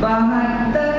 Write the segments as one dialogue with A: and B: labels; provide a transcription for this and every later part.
A: 72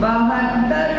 A: 72